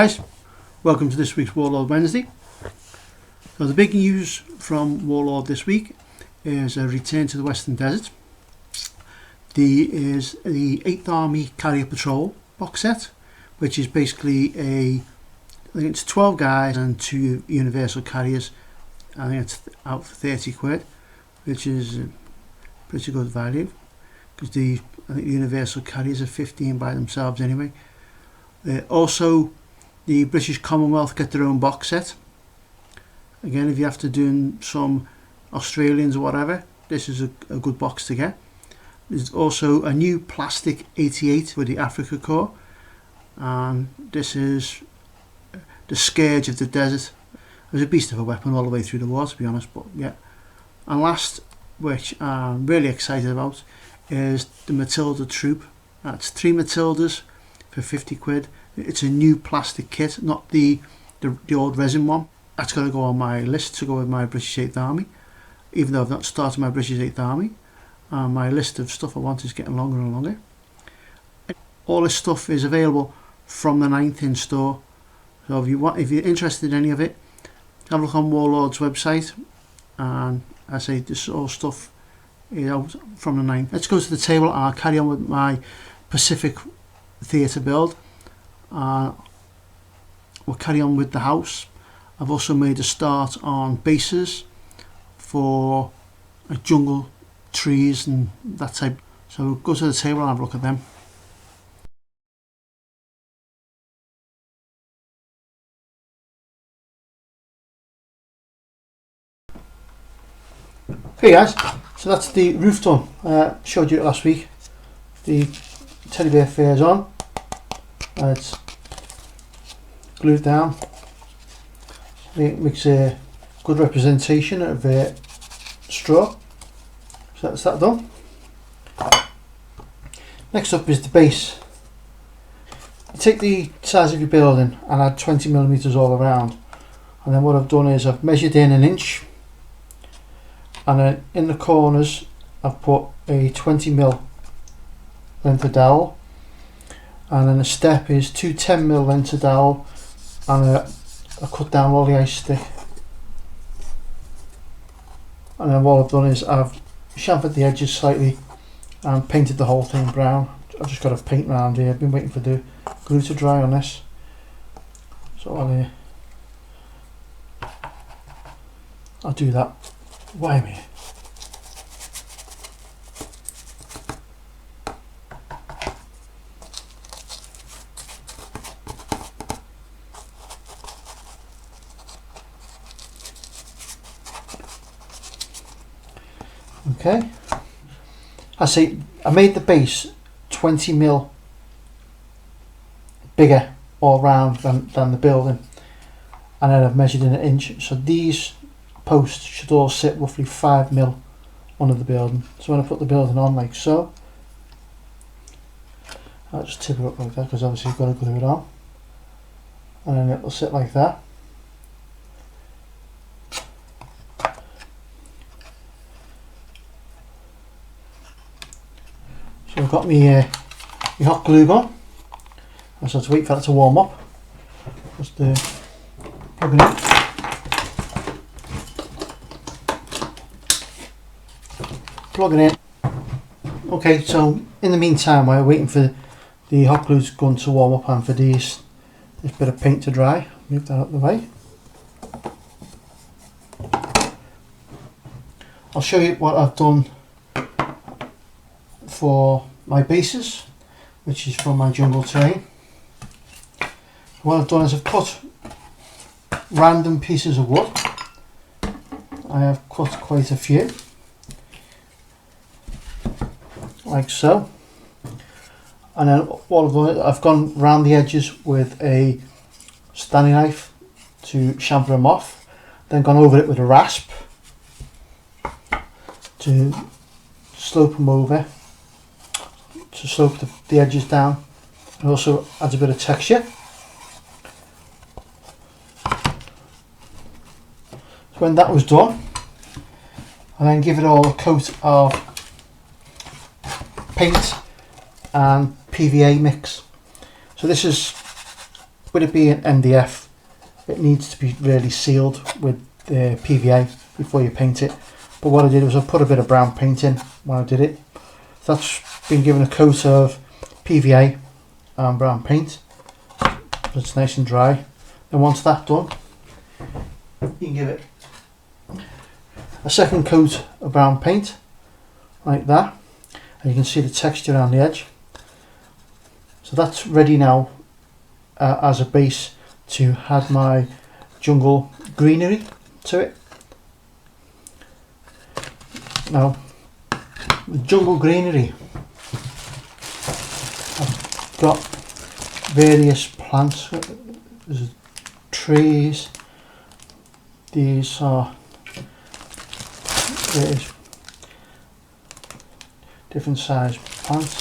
guys, welcome to this week's Warlord Wednesday. So the big news from Warlord this week is a return to the Western Desert. Is the 8th Army Carrier Patrol box set, which is basically I think it's 12 guys and 2 universal carriers. I think it's out for 30 quid, which is pretty good value, because I think the universal carriers are 15 by themselves anyway. Also, the British Commonwealth get their own box set. Again, if you have to do some Australians or whatever, this is a good box to get. There's also a new plastic 88 with the Africa Corps, and this is the scourge of the desert. It was a beast of a weapon all the way through the war, to be honest, but yeah. And last, which I'm really excited about, is the Matilda troop. That's 3 Matildas for 50 quid. It's a new plastic kit, not the old resin one. That's got to go on my list to go with my British 8th Army, even though I've not started my British 8th Army. My list of stuff I want is getting longer and longer. All this stuff is available from the 9th in store, so if you're interested in any of it, have a look on Warlord's website, and I say this all stuff is out from the 9th. Let's go to the table and I'll carry on with my Pacific Theatre build. We'll carry on with the house. I've also made a start on bases for jungle trees and that type. So we'll go to the table and have a look at them. Okay guys, so that's the roof done. Showed you it last week. The teddy bear fair's on. It's glued down. It makes a good representation of straw. So that's that done. Next up is the base. You take the size of your building and add 20mm all around, and then what I've done is I've measured in 1 inch, and then in the corners I've put a 20mm length of dowel, and then the step is 2 10mm lengths of dowel, and I cut down all the ice stick. And then what I've done is I've chamfered the edges slightly and painted the whole thing brown. I've just got a paint around here. I've been waiting for the glue to dry on this, so I'll do that. Why me? Okay, I made the base 20mm bigger all round than the building, and then I've measured in 1 inch, so these posts should all sit roughly 5mm under the building. So when I put the building on like so, I'll just tip it up like that, because obviously you've got to glue it on, and then it'll sit like that. So I've got my hot glue gun. I just have to wait for that to warm up. Just plug it in. Plug it in. Okay, so in the meantime, while we're waiting for the hot glue gun to warm up and for this bit of paint to dry, move that out of the way. I'll show you what I've done for my bases, which is from my jungle terrain. What I've done is I've cut random pieces of wood. I have cut quite a few, like so, and then what I've done is I've gone round the edges with a Stanley knife to chamfer them off, then gone over it with a rasp to slope them over, to slope the edges down, and also adds a bit of texture. So when that was done, I then give it all a coat of paint and PVA mix. So this is with it being MDF, it needs to be really sealed with PVA before you paint it. But what I did was I put a bit of brown paint in when I did it. That's been given a coat of PVA and brown paint. It's nice and dry. And once that's done, you can give it a second coat of brown paint like that, and you can see the texture around the edge. So that's ready now as a base to add my jungle greenery to it. Now, the jungle greenery, I've got various plants. There's trees. These are various different size plants,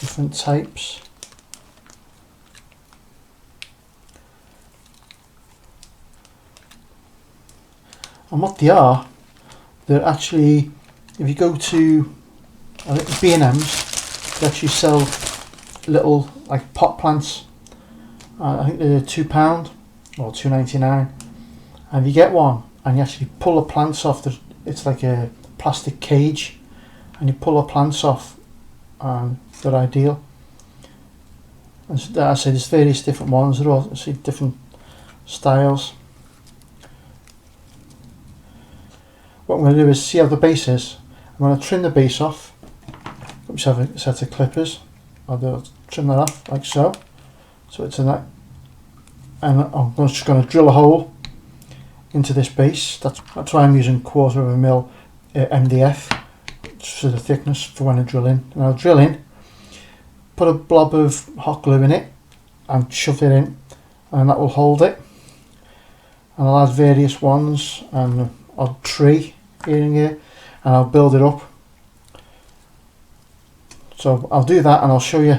different types. And what they are, they're actually, if you go to B&M's, they actually sell little like pot plants. I think they're £2 or $2.99, and you get one and you actually pull the plants off. It's like a plastic cage, and you pull the plants off, and they're ideal. And as I say, there's various different ones. They're all different styles. What I'm going to do is see how the base is. I'm going to trim the base off. Just have a set of clippers. I'll trim that off like so. So it's in that, and I'm just going to drill a hole into this base. That's why I'm using 1/4 mil MDF for the thickness for when I drill in. And I'll drill in, put a blob of hot glue in it, and shove it in, and that will hold it. And I'll add various ones and a tree here and here, and I'll build it up. So I'll do that, and I'll show you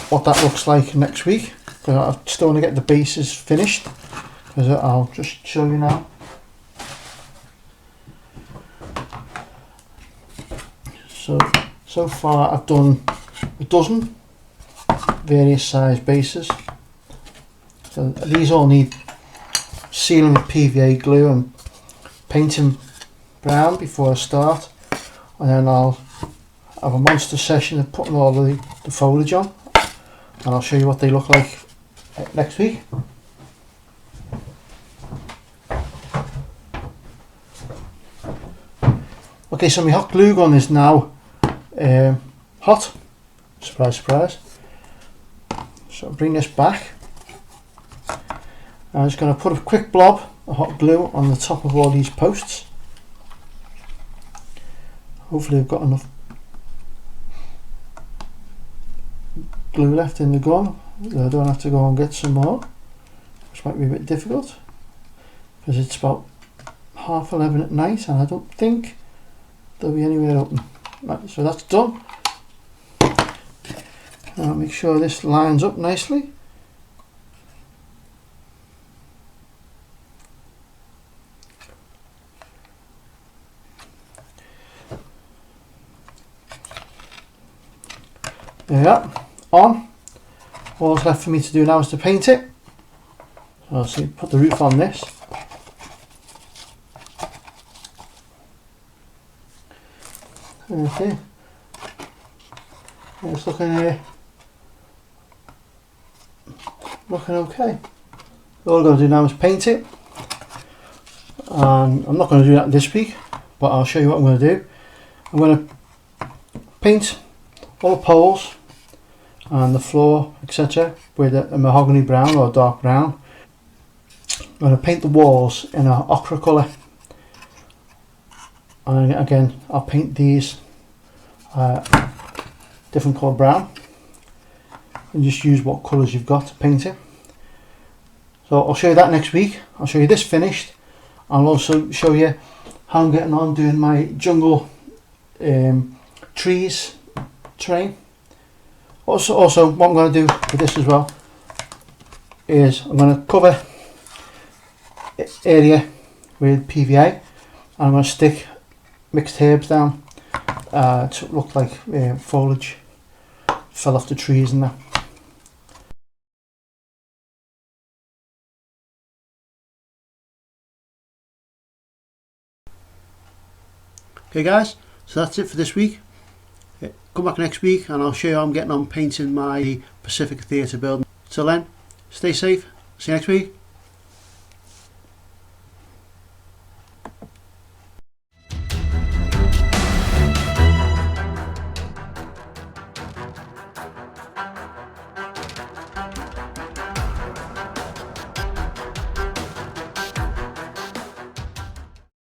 what that looks like next week, because I still want to get the bases finished. Because I'll just show you now. So far I've done a dozen various size bases. So these all need sealing with PVA glue and painting brown before I start, and then I'll have a monster session of putting all the foliage on, and I'll show you what they look like next week. Okay, so my hot glue gun is now hot. Surprise, surprise. So I'll bring this back. I'm just going to put a quick blob of hot glue on the top of all these posts. Hopefully I've got enough glue left in the gun. I don't have to go and get some more, which might be a bit difficult because it's about 11:30 at night and I don't think there'll be anywhere open. Right, so that's done. Now make sure this lines up nicely. There we are, on. All that's left for me to do now is to paint it. So I'll see, put the roof on this. Okay. It's looking okay. All I'm going to do now is paint it. And I'm not going to do that this week, but I'll show you what I'm going to do. I'm going to paint all the poles and the floor, etc., with a mahogany brown or dark brown. I'm going to paint the walls in an ochre colour, and again I'll paint these different colour brown, and just use what colours you've got to paint it. So I'll show you that next week. I'll show you this finished. I'll also show you how I'm getting on doing my jungle trees terrain. Also what I'm going to do with this as well is I'm going to cover area with PVA, and I'm going to stick mixed herbs down to look like foliage fell off the trees and that. Okay guys, so that's it for this week. Come back next week and I'll show you how I'm getting on painting my Pacific Theatre building. Till then, stay safe. See you next week.